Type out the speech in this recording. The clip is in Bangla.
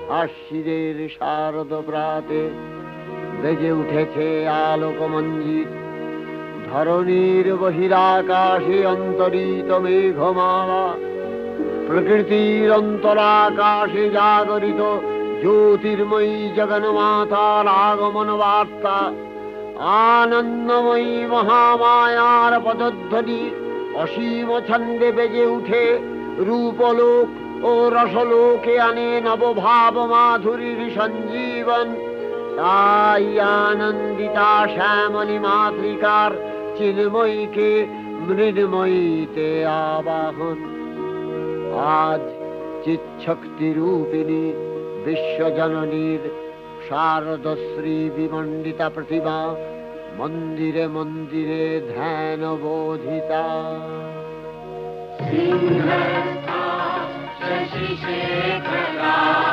আশ্বিনের শারদ প্রাতে বেজে উঠেছে আলোক মঞ্জিত। ধরণীর বহিরাকাশে অন্তরিত মেঘমালা, প্রকৃতির অন্তরাকাশে জাগরিত জ্যোতির্ময়ী জগন্মাতার আগমন বার্তা। আনন্দময়ী মহামায়ার পদধ্বনি অসীম ছন্দে বেজে উঠে রূপলোক ও রসলোকে আনে নবভাব মাধুরীর সঞ্জীবন। তাই আনন্দিতা শ্যামলী মাতৃকার চিন্ময়ীকে মৃন্ময়ীতে আবাহন। আজ চিৎশক্তি রূপিণী বিশ্বজননীর শারদশ্রী বিমণ্ডিতা প্রতিমা মন্দিরে মন্দিরে ধ্যান বোধিতা। সিংহস্থা শশিশেখরা